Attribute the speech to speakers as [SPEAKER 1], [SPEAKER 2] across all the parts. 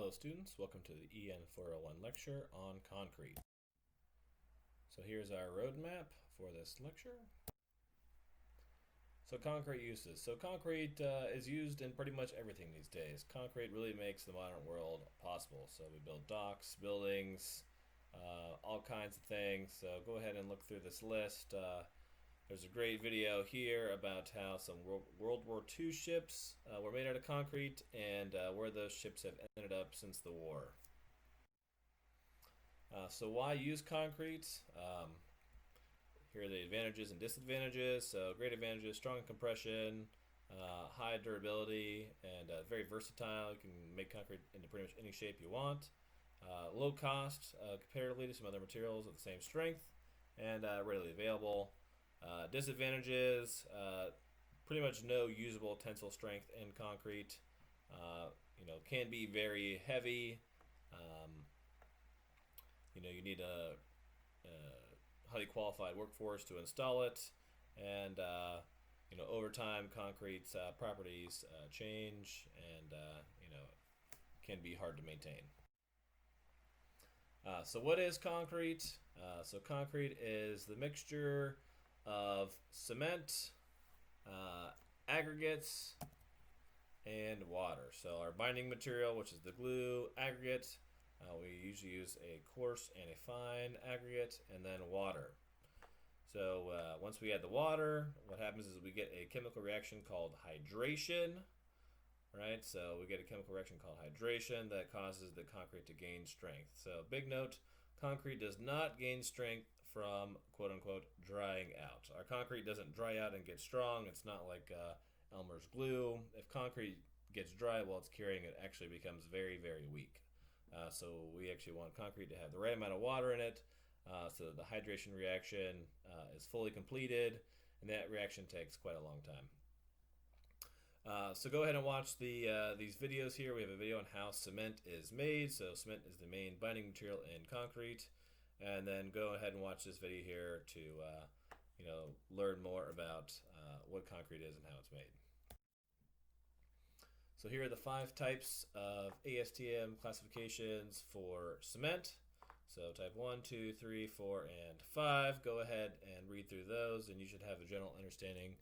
[SPEAKER 1] Hello students, welcome to the EN 401 lecture on concrete. So here's our roadmap for this lecture. So concrete uses. So concrete is used in pretty much everything these days. Concrete really makes the modern world possible. So we build docks, buildings, all kinds of things. So go ahead and look through this list. There's a great video here about how some World War II ships were made out of concrete and where those ships have ended up since the war. So why use concrete? Here are the advantages and disadvantages. So great advantages: strong compression, high durability, and very versatile. You can make concrete into pretty much any shape you want. Low cost comparatively to some other materials of the same strength, and readily available. Disadvantages: pretty much no usable tensile strength in concrete. Can be very heavy. You need a highly qualified workforce to install it, and over time, concrete's properties change, and can be hard to maintain. So what is concrete? So concrete is the mixture of cement, aggregates, and water. So our binding material, which is the glue, aggregate, we usually use a coarse and a fine aggregate, and then water. So once we add the water, what happens is we get a chemical reaction called hydration, right? So we get a chemical reaction called hydration that causes the concrete to gain strength. So big note, concrete does not gain strength from quote-unquote drying out. Our concrete doesn't dry out and get strong. It's not like Elmer's glue. If concrete gets dry while it's curing, it actually becomes very, very weak. So we actually want concrete to have the right amount of water in it so that the hydration reaction is fully completed, and that reaction takes quite a long time. So go ahead and watch these videos here. We have a video on how cement is made. So cement is the main binding material in concrete. And then go ahead and watch this video here to learn more about what concrete is and how it's made. So here are the 5 types of ASTM classifications for cement. So type 1, 2, 3, 4, and 5. Go ahead and read through those, and you should have a general understanding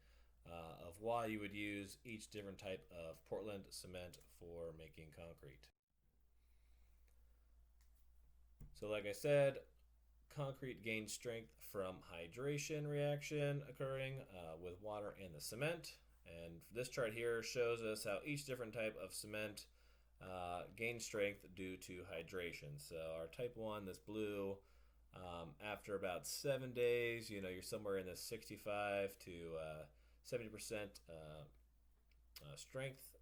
[SPEAKER 1] of why you would use each different type of Portland cement for making concrete. So like I said, concrete gains strength from hydration reaction occurring with water and the cement. And this chart here shows us how each different type of cement gains strength due to hydration. So our type 1, this blue, after about 7 days, you're somewhere in the 65 to 70% strength,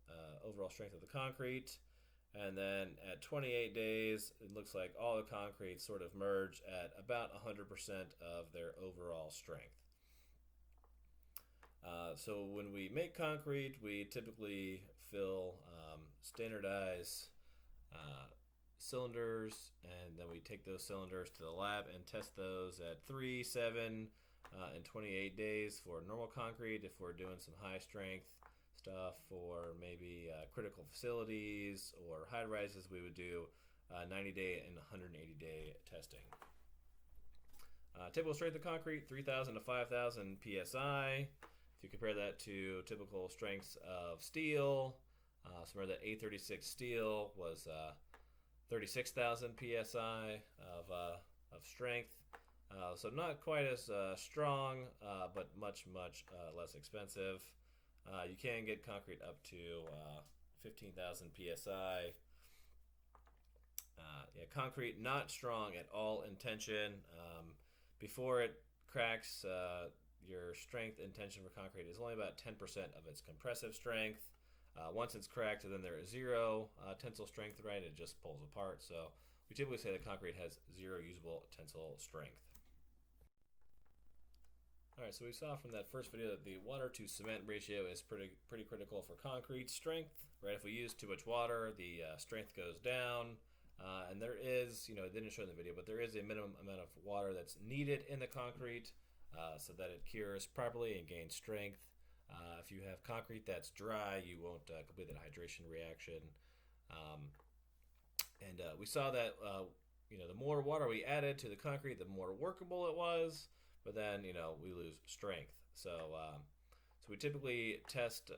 [SPEAKER 1] overall strength of the concrete. And then at 28 days, it looks like all the concrete sort of merge at about 100% of their overall strength. So when we make concrete, we typically fill standardized cylinders, and then we take those cylinders to the lab and test those at 3, 7, and 28 days for normal concrete. If we're doing some high strength stuff for maybe critical facilities or high rises, we would do 90-day and 180-day testing. Typical strength of concrete, 3,000 to 5,000 psi. If you compare that to typical strengths of steel, remember that A36 steel was 36,000 psi of strength. So not quite as strong, but much less expensive. You can get concrete up to 15,000 psi. Concrete not strong at all in tension. Before it cracks, your strength and tension for concrete is only about 10% of its compressive strength. Once it's cracked, then there is zero tensile strength, right? It just pulls apart. So we typically say that concrete has zero usable tensile strength. All right, so we saw from that first video that the water to cement ratio is pretty critical for concrete strength, right? If we use too much water, the strength goes down, and there is, it didn't show in the video, but there is a minimum amount of water that's needed in the concrete so that it cures properly and gains strength. If you have concrete that's dry, you won't complete that hydration reaction. And we saw that the more water we added to the concrete, the more workable it was. But then we lose strength. So we typically test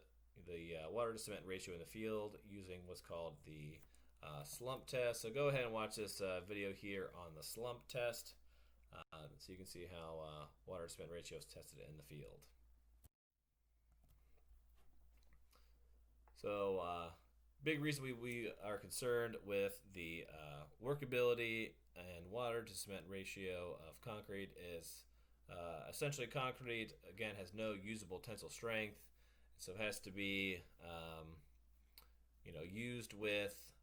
[SPEAKER 1] the water to cement ratio in the field using what's called the slump test. So go ahead and watch this video here on the slump test, so you can see how water to cement ratio is tested in the field. So big reason we are concerned with the workability and water to cement ratio of concrete is essentially concrete, again, has no usable tensile strength, so it has to be used with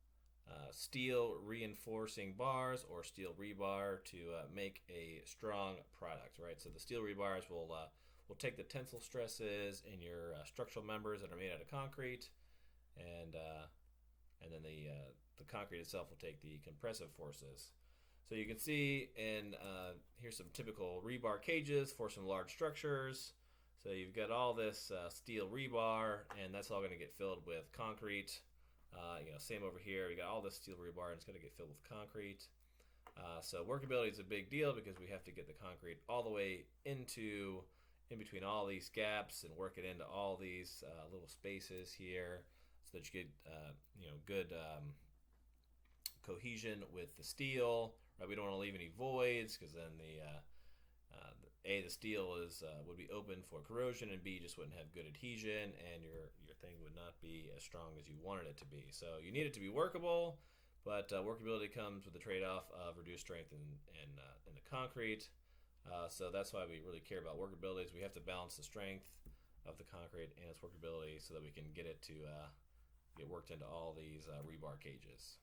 [SPEAKER 1] steel reinforcing bars or steel rebar to make a strong product, right? So the steel rebars will take the tensile stresses in your structural members that are made out of concrete, and then the concrete itself will take the compressive forces. So you can see in here's some typical rebar cages for some large structures. So you've got all this steel rebar, and that's all going to get filled with concrete. Same over here. We got all this steel rebar, and it's going to get filled with concrete. So workability is a big deal because we have to get the concrete all the way in between all these gaps and work it into all these little spaces here, so that you get good cohesion with the steel. Right? We don't want to leave any voids, because then the steel would be open for corrosion, and B, just wouldn't have good adhesion, and your thing would not be as strong as you wanted it to be. So you need it to be workable, but workability comes with the trade-off of reduced strength in the concrete. So that's why we really care about workability. Is we have to balance the strength of the concrete and its workability so that we can get it to get worked into all these rebar cages.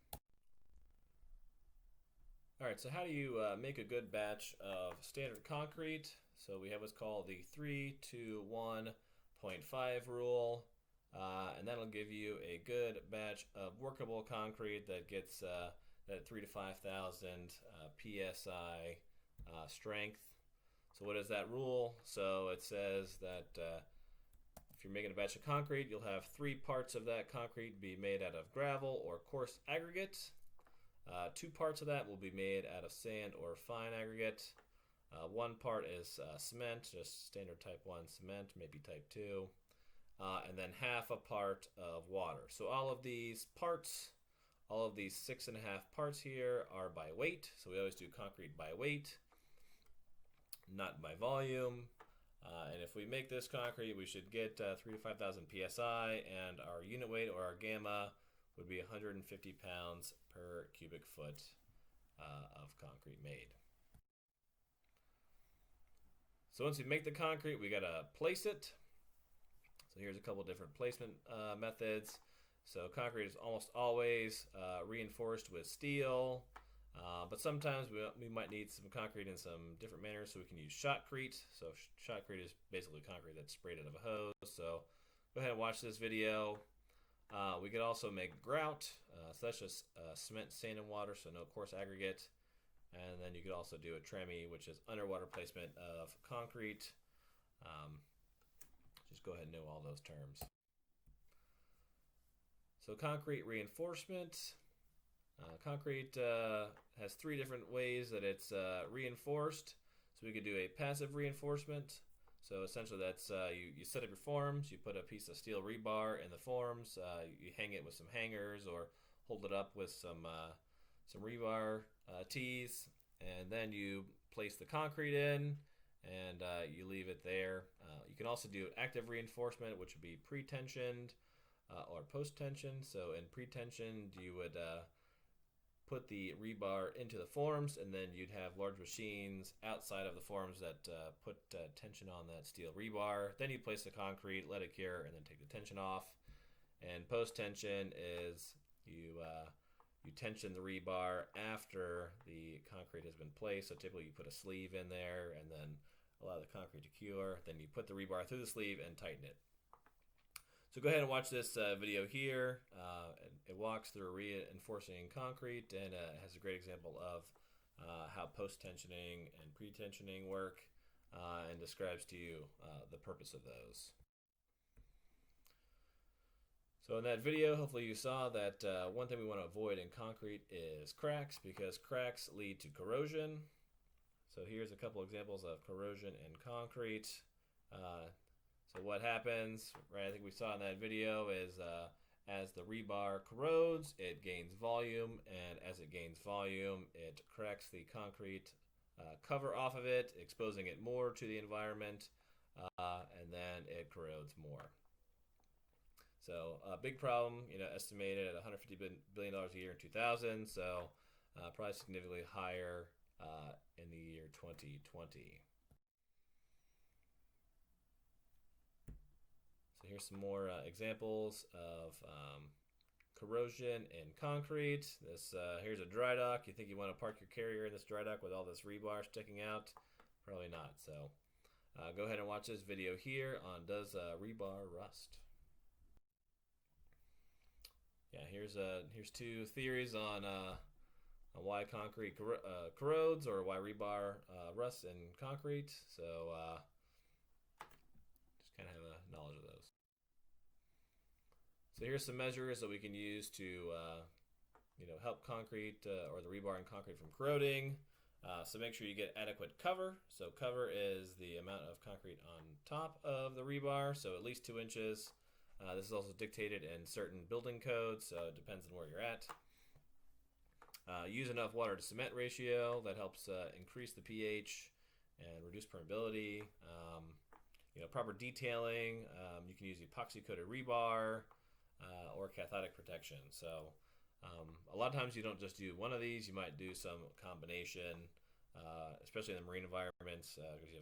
[SPEAKER 1] All right, so how do you make a good batch of standard concrete? So we have what's called the 3-to-1.5 rule, and that'll give you a good batch of workable concrete that gets that 3,000 to 5,000 psi strength. So what is that rule? So it says that if you're making a batch of concrete, you'll have 3 parts of that concrete be made out of gravel or coarse aggregate. 2 parts of that will be made out of sand or fine aggregate. 1 part is cement, just standard type 1 cement, maybe type 2. And then half a part of water. So all of these parts, all of these 6.5 parts here are by weight. So we always do concrete by weight, not by volume. And if we make this concrete, we should get 3,000 to 5,000 psi, and our unit weight, or our gamma, would be 150 pounds per cubic foot of concrete made. So once we make the concrete, we gotta place it. So here's a couple different placement methods. So concrete is almost always reinforced with steel, but sometimes we might need some concrete in some different manners, so we can use shotcrete. So shotcrete is basically concrete that's sprayed out of a hose. So go ahead and watch this video. We could also make grout, so that's just cement, sand, and water, so no coarse aggregate. And then you could also do a tremie, which is underwater placement of concrete. Just go ahead and know all those terms. So concrete reinforcement. Concrete has 3 different ways that it's reinforced. So we could do a passive reinforcement. So essentially that's you set up your forms, you put a piece of steel rebar in the forms, you hang it with some hangers or hold it up with some rebar tees, and then you place the concrete in, and you leave it there. You can also do active reinforcement, which would be pre-tensioned or post-tension. So in pre-tensioned, you would put the rebar into the forms, and then you'd have large machines outside of the forms that put tension on that steel rebar. Then you place the concrete, let it cure, and then take the tension off. And post-tension is you tension the rebar after the concrete has been placed. So typically you put a sleeve in there and then allow the concrete to cure. Then you put the rebar through the sleeve and tighten it. So go ahead and watch this video here. It walks through reinforcing concrete, and has a great example of how post-tensioning and pre-tensioning work, and describes to you the purpose of those. So in that video, hopefully you saw that one thing we want to avoid in concrete is cracks, because cracks lead to corrosion. So here's a couple examples of corrosion in concrete. So what happens, right, I think we saw in that video, is as the rebar corrodes, it gains volume, and as it gains volume, it cracks the concrete cover off of it, exposing it more to the environment, and then it corrodes more. So a big problem, estimated at $150 billion a year in 2000, so probably significantly higher in the year 2020. So here's some more examples of corrosion in concrete. Here's a dry dock. You think you want to park your carrier in this dry dock with all this rebar sticking out? Probably not. So go ahead and watch this video here on Does Rebar Rust? Yeah, here's two theories on why concrete corrodes, or why rebar rusts in concrete. So just kind of have a knowledge of those. So here's some measures that we can use to help concrete or the rebar in concrete from corroding. So make sure you get adequate cover. So cover is the amount of concrete on top of the rebar, so at least 2 inches. This is also dictated in certain building codes, so it depends on where you're at. Use enough water to cement ratio. That helps increase the pH and reduce permeability. Proper detailing. You can use epoxy coated rebar or cathodic protection. So a lot of times you don't just do one of these. You might do some combination, especially in the marine environments, because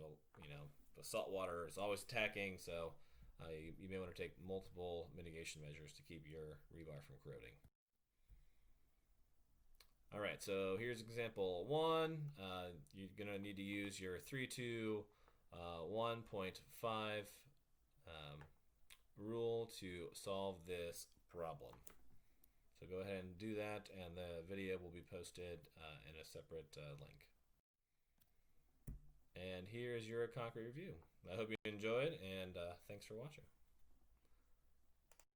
[SPEAKER 1] the salt water is always attacking. So you may want to take multiple mitigation measures to keep your rebar from corroding. All right, so here's example 1. You're going to need to use your 3-2-1.5 rule to solve this problem. So go ahead and do that, and the video will be posted in a separate link. And here's your concrete review. I hope you enjoyed, and thanks for watching.